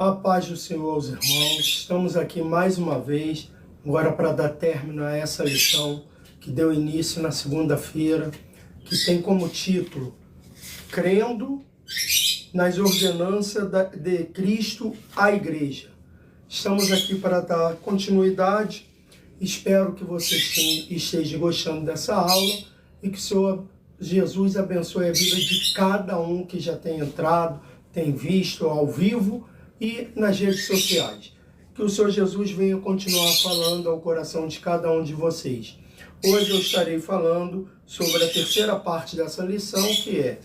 A paz do Senhor aos irmãos, estamos aqui mais uma vez, agora para dar término a essa lição que deu início na segunda-feira, que tem como título Crendo nas ordenanças de Cristo à Igreja. Estamos aqui para dar continuidade, espero que você esteja gostando dessa aula e que o Senhor Jesus abençoe a vida de cada um que já tem entrado, tem visto ao vivo e nas redes sociais. Que o Senhor Jesus venha continuar falando ao coração de cada um de vocês. Hoje eu estarei falando sobre a terceira parte dessa lição, que é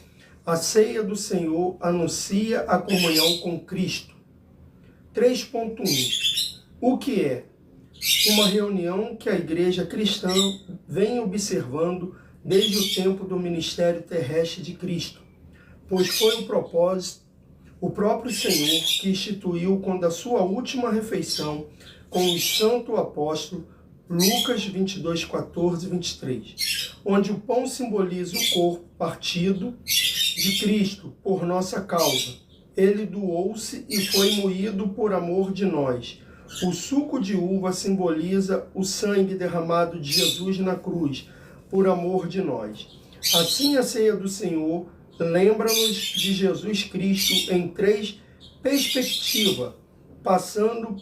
a ceia do Senhor anuncia a comunhão com Cristo. 3.1. O que é? Uma reunião que a igreja cristã vem observando desde o tempo do ministério terrestre de Cristo, pois foi o propósito o próprio Senhor que instituiu quando a sua última refeição com o santo apóstolo Lucas 22, 14 e 23, onde o pão simboliza o corpo partido de Cristo por nossa causa. Ele doou-se e foi moído por amor de nós. O suco de uva simboliza o sangue derramado de Jesus na cruz por amor de nós. Assim, a ceia do Senhor lembra-nos de Jesus Cristo em três perspectivas: passado,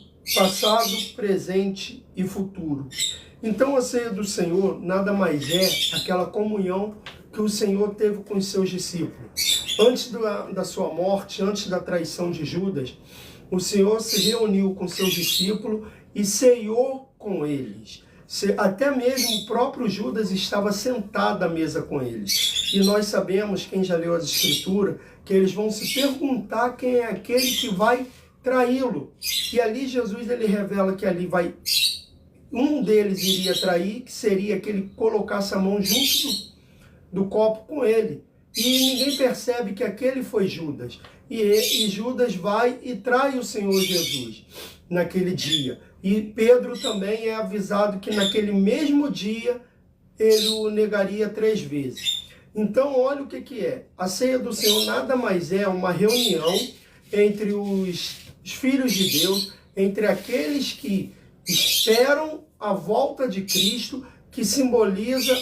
presente e futuro. Então, a ceia do Senhor nada mais é aquela comunhão que o Senhor teve com os seus discípulos. Antes da sua morte, antes da traição de Judas, o Senhor se reuniu com seus discípulos e ceiou com eles. Até mesmo o próprio Judas estava sentado à mesa com eles. E nós sabemos, quem já leu as Escrituras, que eles vão se perguntar quem é aquele que vai traí-lo. E ali Jesus ele revela que ali um deles iria trair, que seria aquele que colocasse a mão junto do copo com ele. E ninguém percebe que aquele foi Judas. E Judas vai e trai o Senhor Jesus naquele dia. E Pedro também é avisado que naquele mesmo dia ele o negaria 3 vezes. Então, olha o que é. A ceia do Senhor nada mais é uma reunião entre os filhos de Deus, entre aqueles que esperam a volta de Cristo, que simboliza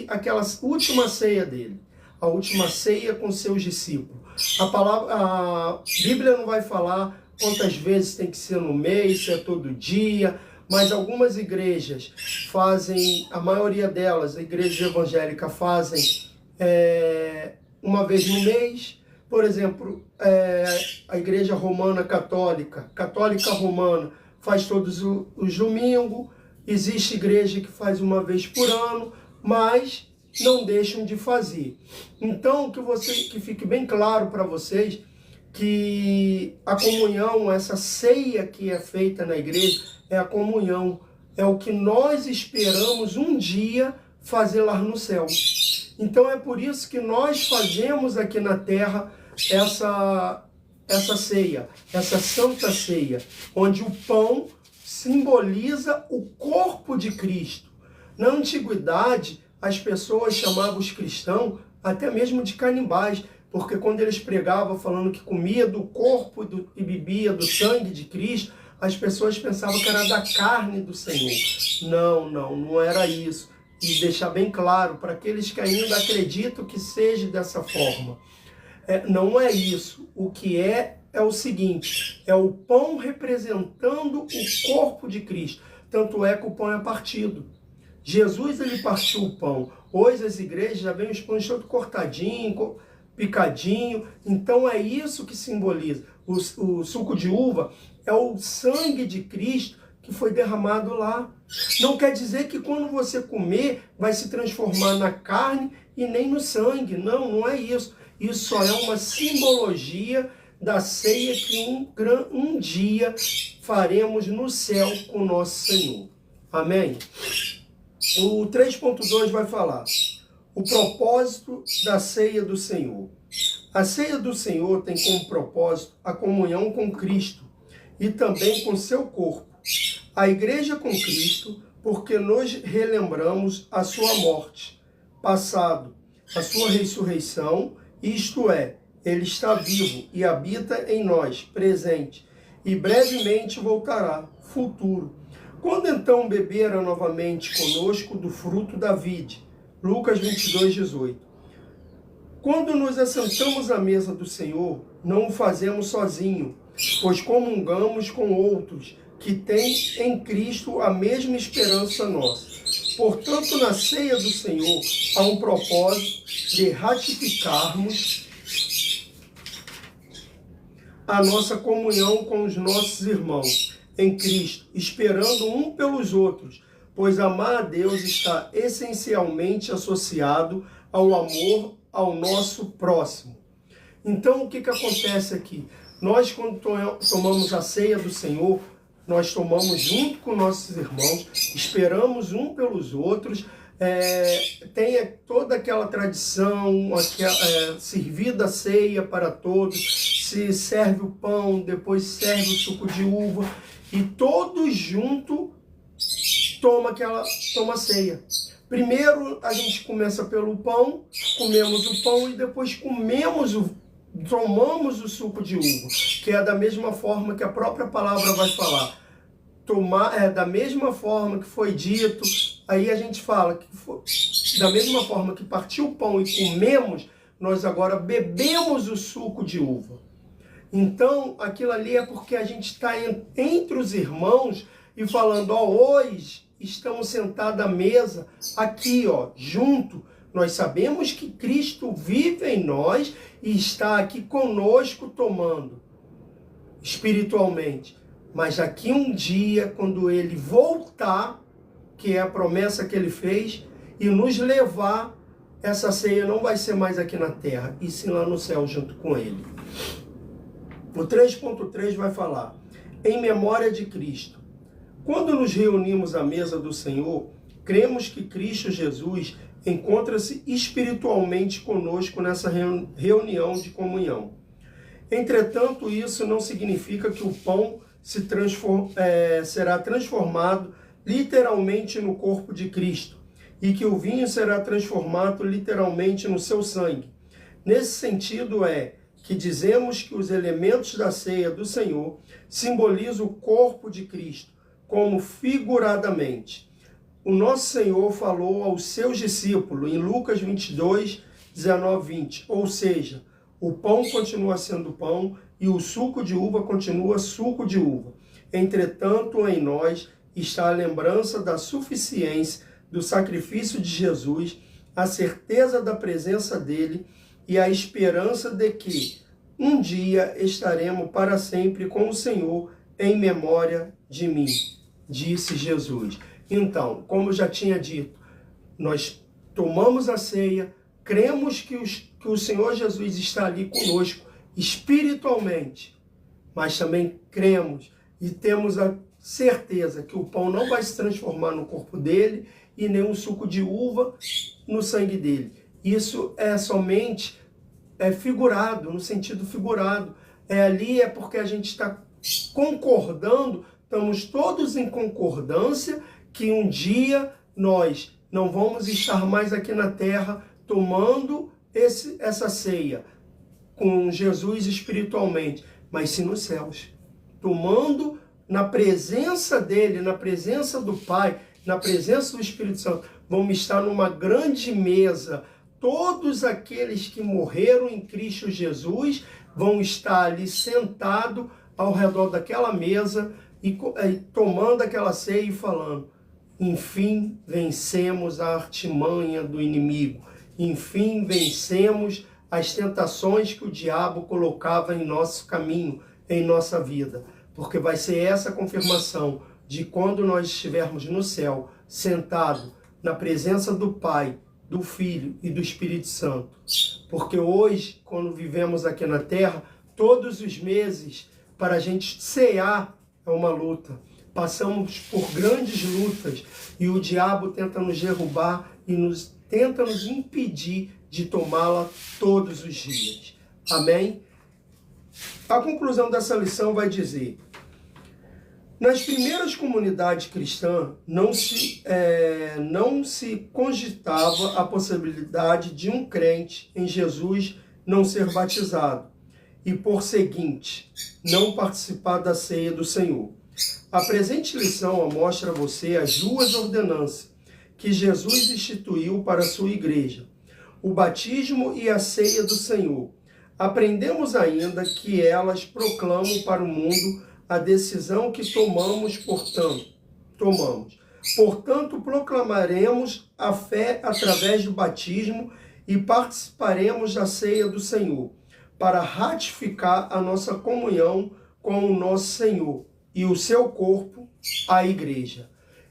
aquela última ceia dele, a última ceia com seus discípulos. A Bíblia não vai falar quantas vezes tem que ser no mês, se é todo dia, mas algumas igrejas fazem, a maioria delas, a igreja evangélica, fazem uma vez no mês. Por exemplo, a igreja romana católica romana, faz todos os domingos. Existe igreja que faz uma vez por ano, mas não deixam de fazer. Então, que fique bem claro para vocês que a comunhão, essa ceia que é feita na igreja, é a comunhão, é o que nós esperamos um dia fazer lá no céu. Então é por isso que nós fazemos aqui na terra essa ceia, essa santa ceia, onde o pão simboliza o corpo de Cristo. Na antiguidade, as pessoas chamavam os cristãos até mesmo de canibais, porque quando eles pregavam falando que comia do corpo e bebia do sangue de Cristo, as pessoas pensavam que era da carne do Senhor. Não era isso. E deixar bem claro para aqueles que ainda acreditam que seja dessa forma. Não é isso. O que é o seguinte: é o pão representando o corpo de Cristo. Tanto é que o pão é partido. Jesus ele partiu o pão. Hoje as igrejas já vêm os pães todo cortadinho, picadinho. Então é isso que simboliza. O suco de uva é o sangue de Cristo que foi derramado lá. Não quer dizer que quando você comer vai se transformar na carne e nem no sangue. Não é isso. Isso só é uma simbologia da ceia que um dia faremos no céu com nosso Senhor. Amém? O 3.2 vai falar o propósito da ceia do Senhor. A ceia do Senhor tem como propósito a comunhão com Cristo e também com seu corpo. A igreja com Cristo, porque nos relembramos a sua morte, passado, a sua ressurreição, isto é, ele está vivo e habita em nós, presente. e brevemente voltará, futuro. Quando então beberá novamente conosco do fruto da vide? Lucas 22, 18. Quando nos assentamos à mesa do Senhor, não o fazemos sozinho, pois comungamos com outros que têm em Cristo a mesma esperança nossa. Portanto, na ceia do Senhor, há um propósito de ratificarmos a nossa comunhão com os nossos irmãos em Cristo, esperando um pelos outros, pois amar a Deus está essencialmente associado ao amor ao nosso próximo. Então, o que acontece aqui? Nós, quando tomamos a ceia do Senhor, nós tomamos junto com nossos irmãos, esperamos um pelos outros, tem toda aquela tradição, servida a ceia para todos, se serve o pão, depois serve o suco de uva, e todos juntos toma a ceia. Primeiro a gente começa pelo pão, comemos o pão e depois tomamos o suco de uva, que é da mesma forma que a própria palavra vai falar. Da mesma forma que foi dito, aí a gente fala que da mesma forma que partiu o pão e comemos, nós agora bebemos o suco de uva. Então, aquilo ali é porque a gente está entre os irmãos e falando, hoje estamos sentados à mesa, aqui, junto. Nós sabemos que Cristo vive em nós e está aqui conosco tomando, espiritualmente. Mas daqui um dia, quando Ele voltar, que é a promessa que Ele fez, e nos levar, essa ceia não vai ser mais aqui na terra, e sim lá no céu junto com Ele. O 3.3 vai falar, em memória de Cristo. Quando nos reunimos à mesa do Senhor, cremos que Cristo Jesus encontra-se espiritualmente conosco nessa reunião de comunhão. Entretanto, isso não significa que o pão será transformado literalmente no corpo de Cristo e que o vinho será transformado literalmente no seu sangue. Nesse sentido que dizemos que os elementos da ceia do Senhor simbolizam o corpo de Cristo, como figuradamente. O nosso Senhor falou aos seus discípulos em Lucas 22, 19, 20, ou seja, o pão continua sendo pão e o suco de uva continua suco de uva. Entretanto, em nós está a lembrança da suficiência do sacrifício de Jesus, a certeza da presença dele e a esperança de que um dia estaremos para sempre com o Senhor em memória de mim, disse Jesus. Então, como eu já tinha dito, nós tomamos a ceia, cremos que o Senhor Jesus está ali conosco espiritualmente, mas também cremos e temos a certeza que o pão não vai se transformar no corpo dele e nem o suco de uva no sangue dele. Isso é somente figurado, no sentido figurado. Ali é porque a gente está concordando, estamos todos em concordância que um dia nós não vamos estar mais aqui na terra tomando essa ceia com Jesus espiritualmente, mas sim nos céus, tomando na presença dele, na presença do Pai, na presença do Espírito Santo. Vamos estar numa grande mesa. Todos aqueles que morreram em Cristo Jesus vão estar ali sentados ao redor daquela mesa e tomando aquela ceia e falando: enfim, vencemos a artimanha do inimigo. Enfim, vencemos as tentações que o diabo colocava em nosso caminho, em nossa vida. Porque vai ser essa confirmação de quando nós estivermos no céu, sentado na presença do Pai, do Filho e do Espírito Santo. Porque hoje, quando vivemos aqui na terra, todos os meses, para a gente cear é uma luta. Passamos por grandes lutas e o diabo tenta nos derrubar e tenta nos impedir de tomá-la todos os dias. Amém? A conclusão dessa lição vai dizer: nas primeiras comunidades cristãs não se cogitava a possibilidade de um crente em Jesus não ser batizado. e, por seguinte, não participar da ceia do Senhor. A presente lição mostra a você as duas ordenanças que Jesus instituiu para a sua igreja, o batismo e a ceia do Senhor. Aprendemos ainda que elas proclamam para o mundo a decisão que tomamos. Portanto, proclamaremos a fé através do batismo e participaremos da ceia do Senhor, para ratificar a nossa comunhão com o nosso Senhor e o seu corpo, a igreja.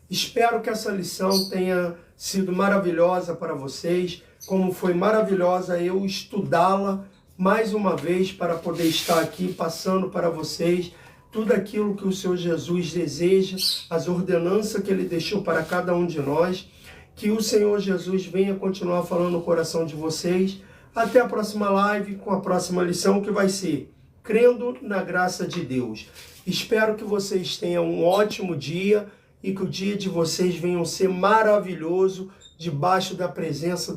Espero que essa lição tenha sido maravilhosa para vocês, como foi maravilhosa eu estudá-la mais uma vez para poder estar aqui passando para vocês tudo aquilo que o Senhor Jesus deseja, as ordenanças que Ele deixou para cada um de nós. Que o Senhor Jesus venha continuar falando no coração de vocês. Até a próxima live com a próxima lição, que vai ser Crendo na Graça de Deus. Espero que vocês tenham um ótimo dia e que o dia de vocês venha ser maravilhoso debaixo da presença